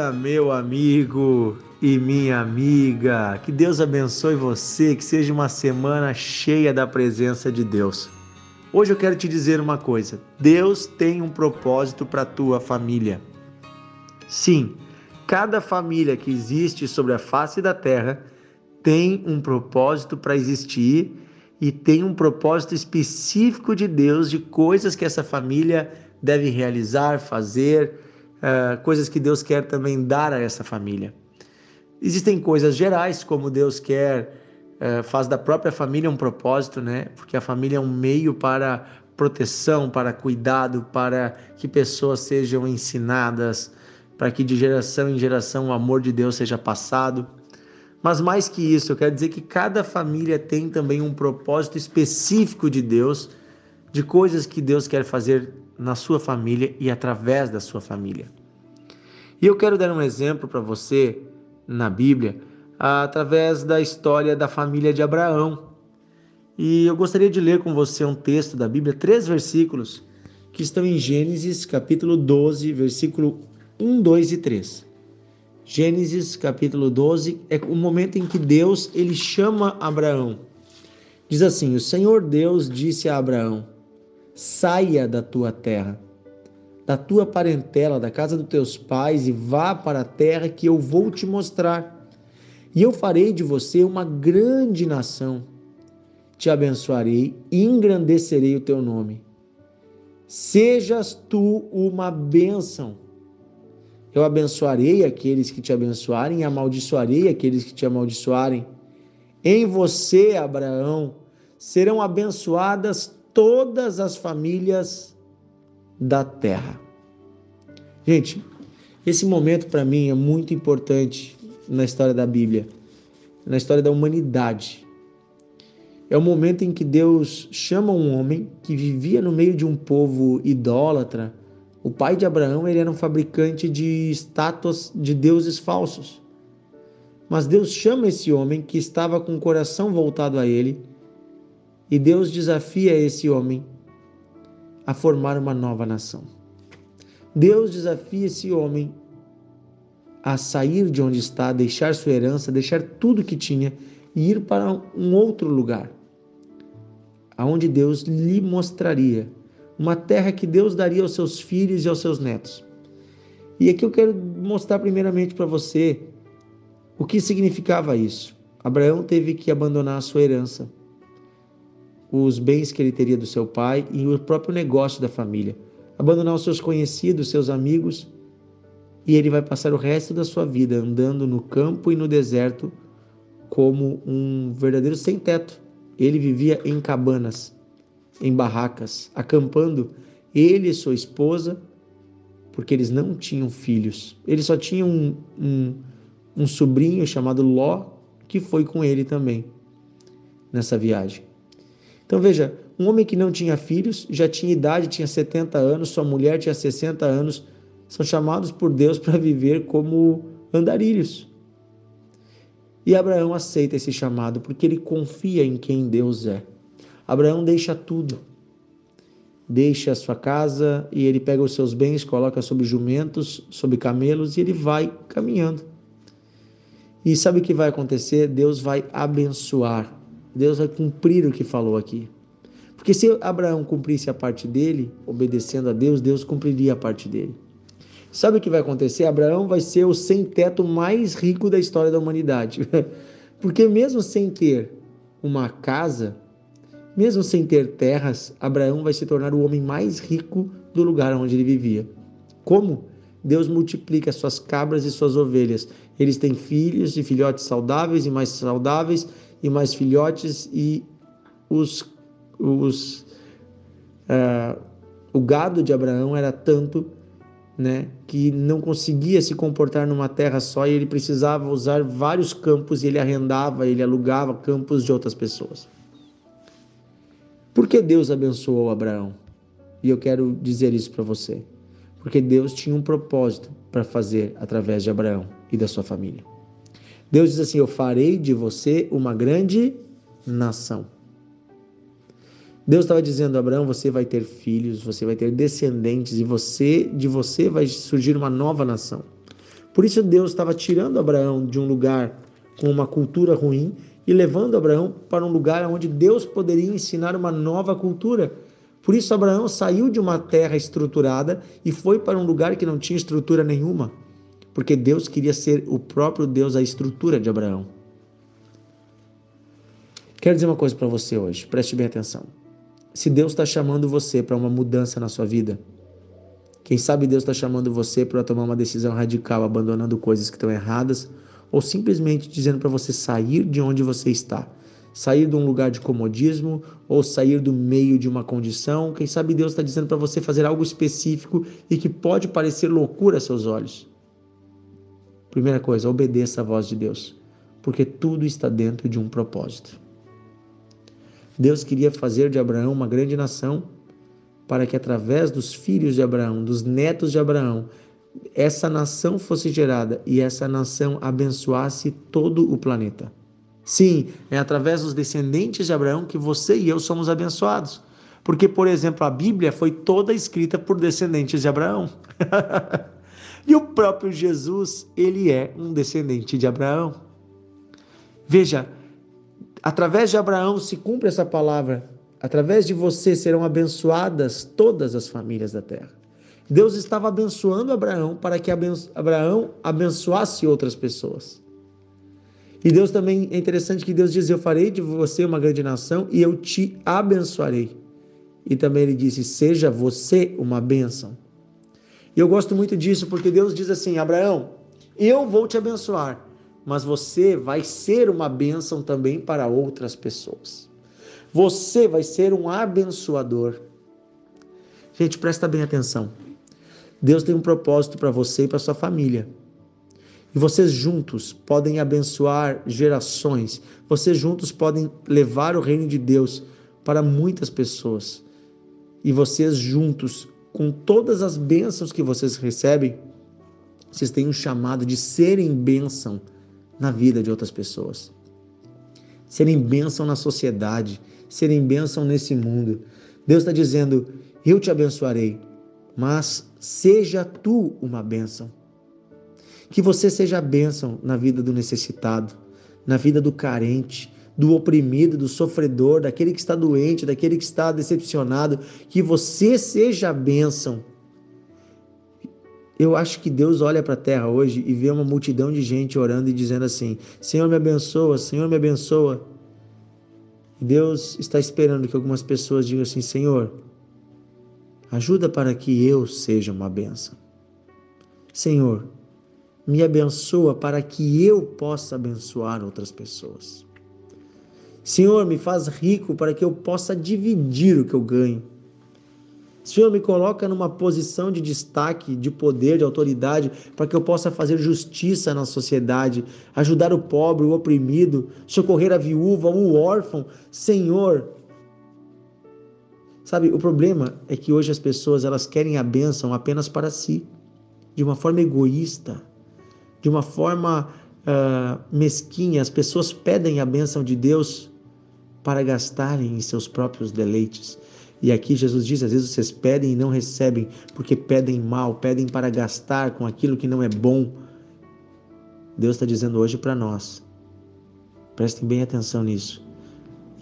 dia, meu amigo e minha amiga. Que Deus abençoe você, que seja uma semana cheia da presença de Deus. Hoje eu quero te dizer uma coisa: Deus tem um propósito para a tua família. Sim, cada família que existe sobre a face da terra tem um propósito para existir e tem um propósito específico de Deus, de coisas que essa família deve realizar, fazer, coisas que Deus quer também dar a essa família. Existem coisas gerais, como Deus quer, faz da própria família um propósito, né? Porque a família é um meio para proteção, para cuidado, para que pessoas sejam ensinadas, para que de geração em geração o amor de Deus seja passado. Mas mais que isso, eu quero dizer que cada família tem também um propósito específico de Deus, de coisas que Deus quer fazer na sua família e através da sua família. E eu quero dar um exemplo para você na Bíblia, através da história da família de Abraão. E eu gostaria de ler com você um texto da Bíblia, 3 versículos, que estão em Gênesis capítulo 12, versículo 1, 2 e 3. Gênesis capítulo 12 é o momento em que Deus ele chama Abraão. Diz assim: o Senhor Deus disse a Abraão: saia da tua terra, da tua parentela, da casa dos teus pais e vá para a terra que eu vou te mostrar. E eu farei de você uma grande nação. Te abençoarei e engrandecerei o teu nome. Sejas tu uma bênção. Eu abençoarei aqueles que te abençoarem e amaldiçoarei aqueles que te amaldiçoarem. Em você, Abraão, serão abençoadas todas as famílias da terra. Gente, esse momento para mim é muito importante na história da Bíblia, na história da humanidade. É o momento em que Deus chama um homem que vivia no meio de um povo idólatra. O pai de Abraão, ele era um fabricante de estátuas de deuses falsos. Mas Deus chama esse homem que estava com o coração voltado a ele, e Deus desafia esse homem a formar uma nova nação. Deus desafia esse homem a sair de onde está, deixar sua herança, deixar tudo que tinha e ir para um outro lugar, aonde Deus lhe mostraria uma terra que Deus daria aos seus filhos e aos seus netos. E aqui eu quero mostrar primeiramente para você o que significava isso. Abraão teve que abandonar a sua herança, os bens que ele teria do seu pai e o próprio negócio da família, abandonar os seus conhecidos, seus amigos, e ele vai passar o resto da sua vida andando no campo e no deserto como um verdadeiro sem-teto. Ele vivia em cabanas, em barracas, acampando, ele e sua esposa, porque eles não tinham filhos. Ele só tinha um sobrinho chamado Ló, que foi com ele também nessa viagem. Então veja, um homem que não tinha filhos, já tinha idade, tinha 70 anos, sua mulher tinha 60 anos, são chamados por Deus para viver como andarilhos. E Abraão aceita esse chamado porque ele confia em quem Deus é. Abraão deixa tudo, deixa a sua casa e ele pega os seus bens, coloca sobre jumentos, sobre camelos e ele vai caminhando. E sabe o que vai acontecer? Deus vai abençoar, Deus vai cumprir o que falou aqui. Porque se Abraão cumprisse a parte dele, obedecendo a Deus, Deus cumpriria a parte dele. Sabe o que vai acontecer? Abraão vai ser o sem-teto mais rico da história da humanidade. Porque mesmo sem ter uma casa, mesmo sem ter terras, Abraão vai se tornar o homem mais rico do lugar onde ele vivia. Como? Deus multiplica suas cabras e suas ovelhas. Eles têm filhos e filhotes saudáveis e mais filhotes, e o gado de Abraão era tanto, que não conseguia se comportar numa terra só e ele precisava usar vários campos e ele arrendava, ele alugava campos de outras pessoas. Por que Deus abençoou Abraão? E eu quero dizer isso para você. Porque Deus tinha um propósito para fazer através de Abraão e da sua família. Deus diz assim: eu farei de você uma grande nação. Deus estava dizendo a Abraão: você vai ter filhos, você vai ter descendentes e de você vai surgir uma nova nação. Por isso Deus estava tirando Abraão de um lugar com uma cultura ruim e levando Abraão para um lugar onde Deus poderia ensinar uma nova cultura. Por isso Abraão saiu de uma terra estruturada e foi para um lugar que não tinha estrutura nenhuma, porque Deus queria ser o próprio Deus, a estrutura de Abraão. Quero dizer uma coisa para você hoje, preste bem atenção. Se Deus está chamando você para uma mudança na sua vida, quem sabe Deus está chamando você para tomar uma decisão radical, abandonando coisas que estão erradas, ou simplesmente dizendo para você sair de onde você está, sair de um lugar de comodismo, ou sair do meio de uma condição. Quem sabe Deus está dizendo para você fazer algo específico e que pode parecer loucura aos seus olhos. Primeira coisa, obedeça a voz de Deus, porque tudo está dentro de um propósito. Deus queria fazer de Abraão uma grande nação, para que através dos filhos de Abraão, dos netos de Abraão, essa nação fosse gerada e essa nação abençoasse todo o planeta. Sim, é através dos descendentes de Abraão que você e eu somos abençoados. Porque, por exemplo, a Bíblia foi toda escrita por descendentes de Abraão. E o próprio Jesus, ele é um descendente de Abraão. Veja, através de Abraão se cumpre essa palavra. Através de você serão abençoadas todas as famílias da terra. Deus estava abençoando Abraão para que Abraão abençoasse outras pessoas. E Deus também, é interessante que Deus diz, eu farei de você uma grande nação e eu te abençoarei. E também ele disse, seja você uma bênção. E eu gosto muito disso porque Deus diz assim, Abraão, eu vou te abençoar, mas você vai ser uma bênção também para outras pessoas. Você vai ser um abençoador. Gente, presta bem atenção. Deus tem um propósito para você e para sua família. E vocês juntos podem abençoar gerações. Vocês juntos podem levar o reino de Deus para muitas pessoas. E vocês juntos, com todas as bênçãos que vocês recebem, vocês têm um chamado de serem bênção na vida de outras pessoas. Serem bênção na sociedade, serem bênção nesse mundo. Deus está dizendo, eu te abençoarei, mas seja tu uma bênção. Que você seja bênção na vida do necessitado, na vida do carente, do oprimido, do sofredor, daquele que está doente, daquele que está decepcionado. Que você seja bênção. Eu acho que Deus olha para a terra hoje e vê uma multidão de gente orando e dizendo assim, Senhor me abençoa, Senhor me abençoa. Deus está esperando que algumas pessoas digam assim, Senhor, ajuda para que eu seja uma bênção. Senhor, me abençoa para que eu possa abençoar outras pessoas. Senhor, me faz rico para que eu possa dividir o que eu ganho. Senhor, me coloca numa posição de destaque, de poder, de autoridade, para que eu possa fazer justiça na sociedade, ajudar o pobre, o oprimido, socorrer a viúva, o órfão. Senhor, sabe, o problema é que hoje as pessoas elas querem a bênção apenas para si, de uma forma egoísta, de uma forma mesquinha. As pessoas pedem a bênção de Deus para gastarem em seus próprios deleites. E aqui Jesus diz, às vezes vocês pedem e não recebem, porque pedem mal, pedem para gastar com aquilo que não é bom. Deus está dizendo hoje para nós, prestem bem atenção nisso,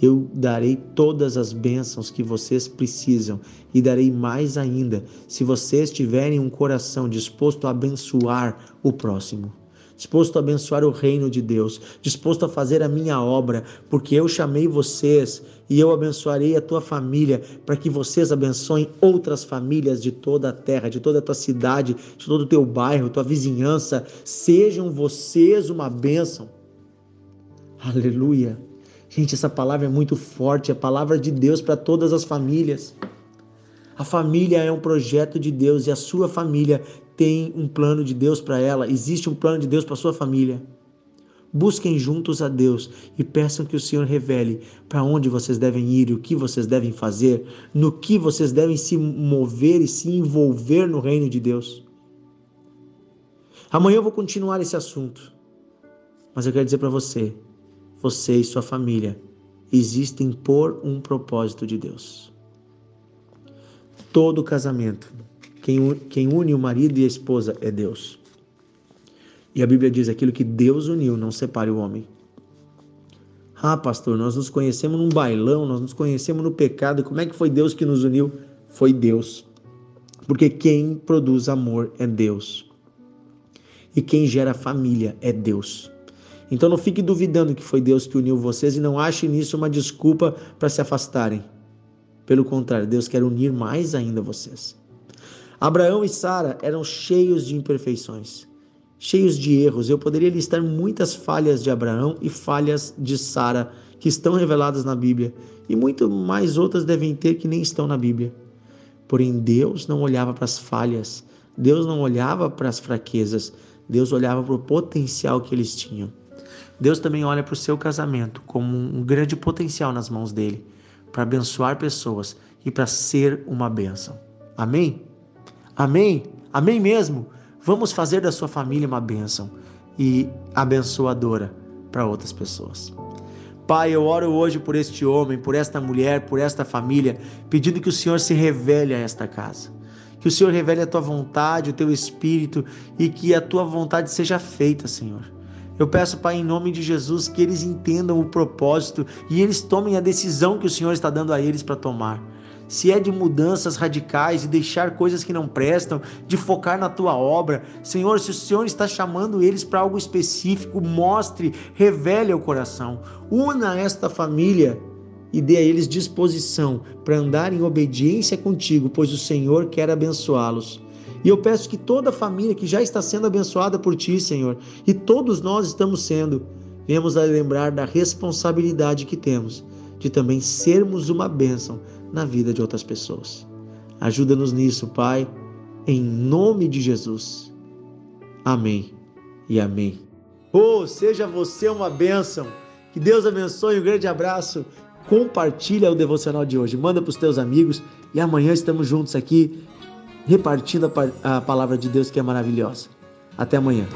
eu darei todas as bênçãos que vocês precisam e darei mais ainda, se vocês tiverem um coração disposto a abençoar o próximo, disposto a abençoar o reino de Deus, disposto a fazer a minha obra, porque eu chamei vocês e eu abençoarei a tua família, para que vocês abençoem outras famílias de toda a terra, de toda a tua cidade, de todo o teu bairro, tua vizinhança. Sejam vocês uma bênção. Aleluia. Gente, essa palavra é muito forte, é a palavra de Deus para todas as famílias. A família é um projeto de Deus e a sua família tem um plano de Deus para ela. Existe um plano de Deus para a sua família. Busquem juntos a Deus e peçam que o Senhor revele para onde vocês devem ir, o que vocês devem fazer, no que vocês devem se mover e se envolver no reino de Deus. Amanhã eu vou continuar esse assunto, mas eu quero dizer para você e sua família existem por um propósito de Deus. Todo casamento, quem une o marido e a esposa é Deus. E a Bíblia diz: aquilo que Deus uniu, não separe o homem. Ah, pastor, nós nos conhecemos num bailão, nós nos conhecemos no pecado. Como é que foi Deus que nos uniu? Foi Deus. Porque quem produz amor é Deus. E quem gera família é Deus. Então não fique duvidando que foi Deus que uniu vocês e não ache nisso uma desculpa para se afastarem. Pelo contrário, Deus quer unir mais ainda vocês. Abraão e Sara eram cheios de imperfeições, cheios de erros. Eu poderia listar muitas falhas de Abraão e falhas de Sara que estão reveladas na Bíblia, e muito mais outras devem ter que nem estão na Bíblia. Porém, Deus não olhava para as falhas, Deus não olhava para as fraquezas, Deus olhava para o potencial que eles tinham. Deus também olha para o seu casamento como um grande potencial nas mãos dele, para abençoar pessoas e para ser uma bênção. Amém? Amém? Amém mesmo? Vamos fazer da sua família uma bênção e abençoadora para outras pessoas. Pai, eu oro hoje por este homem, por esta mulher, por esta família, pedindo que o Senhor se revele a esta casa. Que o Senhor revele a tua vontade, o teu espírito e que a tua vontade seja feita, Senhor. Eu peço, Pai, em nome de Jesus, que eles entendam o propósito e eles tomem a decisão que o Senhor está dando a eles para tomar. Se é de mudanças radicais, de deixar coisas que não prestam, de focar na tua obra, Senhor, se o Senhor está chamando eles para algo específico, mostre, revele ao coração. Una esta família e dê a eles disposição para andar em obediência contigo, pois o Senhor quer abençoá-los. E eu peço que toda a família que já está sendo abençoada por Ti, Senhor, e todos nós estamos sendo, venhamos a lembrar da responsabilidade que temos de também sermos uma bênção na vida de outras pessoas. Ajuda-nos nisso, Pai, em nome de Jesus. Amém e amém. Seja você uma bênção. Que Deus abençoe, um grande abraço. Compartilha o devocional de hoje, manda para os teus amigos e amanhã estamos juntos aqui repartindo a palavra de Deus que é maravilhosa. Até amanhã.